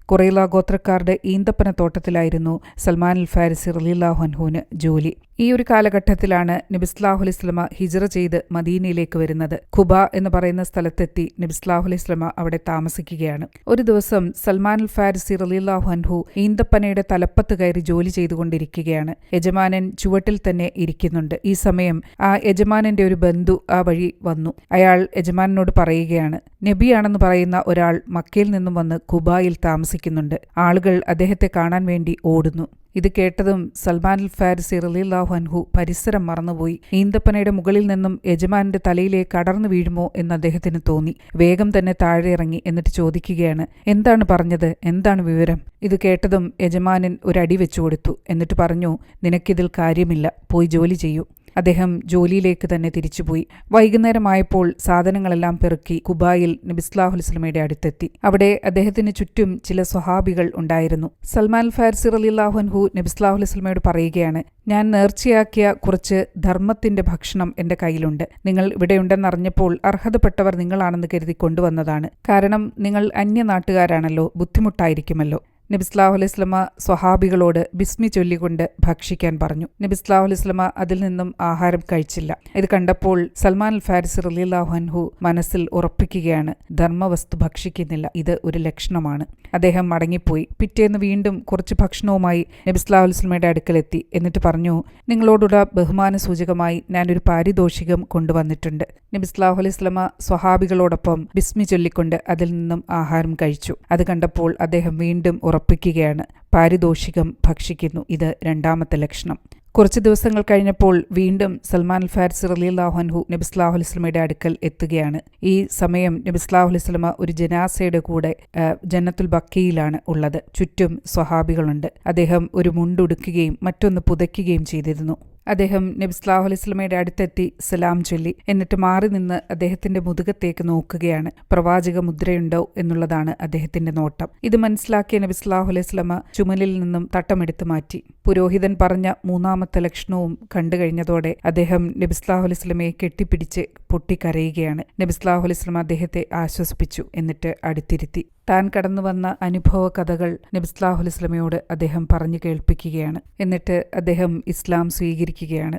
Qurayza ഗോത്രക്കാരുടെ ഈന്തപ്പന തോട്ടത്തിലായിരുന്നു സൽമാൻ അൽ ഫാരിസി റളിയല്ലാഹു അൻഹുവിന് ജോലി. ഈ ഒരു കാലഘട്ടത്തിലാണ് നബി സല്ലല്ലാഹു അലൈഹി വസല്ലമ ഹിജ്റ ചെയ്ത് മദീനയിലേക്ക് വരുന്നത്. ഖുബ എന്ന് പറയുന്ന സ്ഥലത്തെത്തി നബി സല്ലല്ലാഹു അലൈഹി വസല്ലമ അവിടെ താമസിക്കുകയാണ്. ഒരു ദിവസം സൽമാൻ അൽ ഫാരിസി റളിയല്ലാഹു അൻഹു ഈന്തപ്പനയുടെ തലപ്പത്ത് കയറി ജോലി ചെയ്തുകൊണ്ടിരിക്കുകയാണ്. യജമാനൻ ചുവട്ടിൽ തന്നെ ഇരിക്കുന്നുണ്ട്. ഈ സമയം ആ യജമാനന്റെ ഒരു ബന്ധു ആ വഴി വന്നു. അയാൾ യജമാനനോട് പറയുകയാണ്, നബിയാണെന്ന് പറയുന്ന ഒരാൾ മക്കയിൽ നിന്നും വന്ന് ഖുബായിൽ താമസിക്കുന്നുണ്ട്. ആളുകൾ അദ്ദേഹത്തെ കാണാൻ വേണ്ടി ഓടുന്നു. ഇത് കേട്ടതും സൽമാൻ അൽ ഫാരിസി റളിയല്ലാഹു അൻഹു പരിസരം മറന്നുപോയി. ഈന്തപ്പനയുടെ മുകളിൽ നിന്നും യജമാനന്റെ തലയിലേക്ക് അടർന്നു വീഴുമോ എന്ന് അദ്ദേഹത്തിന് തോന്നി. വേഗം തന്നെ താഴെ ഇറങ്ങി എന്നിട്ട് ചോദിക്കുകയാണ്, എന്താണ് പറഞ്ഞത്, എന്താണ് വിവരം? ഇത് കേട്ടതും യജമാനൻ ഒരടി വെച്ചു കൊടുത്തു. എന്നിട്ട് പറഞ്ഞു, നിനക്കിതിൽ കാര്യമില്ല, പോയി ജോലി ചെയ്യൂ. അദ്ദേഹം ജോലിയിലേക്ക് തന്നെ തിരിച്ചുപോയി. വൈകുന്നേരമായപ്പോൾ സാധനങ്ങളെല്ലാം പെറുക്കി ഖുബായിൽ നബി സല്ലല്ലാഹു അലൈഹി വസല്ലമയുടെ അടുത്തെത്തി. അവിടെ അദ്ദേഹത്തിന് ചുറ്റും ചില സ്വഹാബികൾ ഉണ്ടായിരുന്നു. സൽമാൻ അൽ ഫാരിസി റളിയല്ലാഹു അൻഹു നബി സല്ലല്ലാഹു അലൈഹി വസല്ലമയോട് പറയുകയാണ്, ഞാൻ നേർച്ചയാക്കിയ കുറച്ച് ധർമ്മത്തിന്റെ ഭക്ഷണം എന്റെ കയ്യിലുണ്ട്. നിങ്ങൾ ഇവിടെയുണ്ടെന്നറിഞ്ഞപ്പോൾ അർഹതപ്പെട്ടവർ നിങ്ങളാണെന്ന് കരുതി കൊണ്ടുവന്നതാണ്. കാരണം നിങ്ങൾ അന്യനാട്ടുകാരാണല്ലോ, ബുദ്ധിമുട്ടായിരിക്കുമല്ലോ. നബി സല്ലല്ലാഹു അലൈഹി വസല്ലമ സ്വഹാബികളോട് ബിസ്മി ചൊല്ലിക്കൊണ്ട് ഭക്ഷിക്കാൻ പറഞ്ഞു. നബി സല്ലല്ലാഹു അലൈഹി വസല്ലമ അതിൽ നിന്നും ആഹാരം കഴിച്ചില്ല. ഇത് കണ്ടപ്പോൾ സൽമാൻ അൽ ഫാരിസി റളിയല്ലാഹു അൻഹു മനസ്സിൽ ഉറപ്പിക്കുകയാണ്, ധർമ്മവസ്തു ഭക്ഷിക്കുന്നില്ല, ഇത് ഒരു ലക്ഷണമാണ്. അദ്ദേഹം മടങ്ങിപ്പോയി. പിറ്റേന്ന് വീണ്ടും കുറച്ച് ഭക്ഷണവുമായി നബി സല്ലല്ലാഹു അലൈഹി വസല്ലമയുടെ അടുക്കലെത്തി. എന്നിട്ട് പറഞ്ഞു, നിങ്ങളോടുള്ള ബഹുമാന സൂചകമായി ഞാനൊരു പാരിതോഷികം കൊണ്ടുവന്നിട്ടുണ്ട്. നബി സല്ലല്ലാഹു അലൈഹി വസല്ലമ സ്വഹാബികളോടൊപ്പം ബിസ്മി ചൊല്ലിക്കൊണ്ട് അതിൽ നിന്നും ആഹാരം കഴിച്ചു. അത് കണ്ടപ്പോൾ അദ്ദേഹം വീണ്ടും ഉറപ്പിക്കുകയാണ്, പാരിതോഷികം ഭക്ഷിക്കുന്നു, ഇത് രണ്ടാമത്തെ ലക്ഷണം. കുറച്ച് ദിവസങ്ങൾ കഴിഞ്ഞപ്പോൾ വീണ്ടും സൽമാൻ അൽ ഫാരിസി റളിയല്ലാഹു അൻഹു നബി സല്ലല്ലാഹു അലൈഹി വസല്ലമയുടെ അടുക്കൽ എത്തുകയാണ്. ഈ സമയം നബി സല്ലല്ലാഹു അലൈഹി വസല്ലമ ഒരു ജനാസയുടെ കൂടെ ജന്നത്തുൽ ബഖീയിലാണ് ഉള്ളത്. ചുറ്റും സ്വഹാബികളുണ്ട്. അദ്ദേഹം ഒരു മുണ്ടുടുക്കുകയും മറ്റൊന്ന് പുതയ്ക്കുകയും ചെയ്തിരുന്നു. അദ്ദേഹം നബി സല്ലല്ലാഹു അലൈഹി വസല്ലമയുടെ അടുത്തെത്തി സലാം ചൊല്ലി. എന്നിട്ട് മാറി നിന്ന് അദ്ദേഹത്തിന്റെ മുതുകത്തേക്ക് നോക്കുകയാണ്. പ്രവാചക മുദ്രയുണ്ടോ എന്നുള്ളതാണ് അദ്ദേഹത്തിന്റെ നോട്ടം. ഇത് മനസ്സിലാക്കിയ നബി സല്ലല്ലാഹു അലൈഹി വസല്ലമ ചുമലിൽ നിന്നും തട്ടമെടുത്ത് മാറ്റി. പുരോഹിതൻ പറഞ്ഞ മൂന്നാമത്തെ ലക്ഷണവും കണ്ടു കഴിഞ്ഞതോടെ അദ്ദേഹം നബി സല്ലല്ലാഹു അലൈഹി വസല്ലമയെ കെട്ടിപ്പിടിച്ച് പൊട്ടിക്കരയുകയാണ്. നബി സല്ലല്ലാഹു അലൈഹി വസല്ലമ അദ്ദേഹത്തെ ആശ്വസിപ്പിച്ചു. എന്നിട്ട് അടുത്തിരുത്തി. താൻ കടന്നു വന്ന അനുഭവ കഥകൾ നബി സല്ലല്ലാഹു അലൈഹി വസല്ലമയോട് അദ്ദേഹം പറഞ്ഞു കേൾപ്പിക്കുകയാണ്. എന്നിട്ട് അദ്ദേഹം ഇസ്ലാം സ്വീകരിക്കുകയാണ്.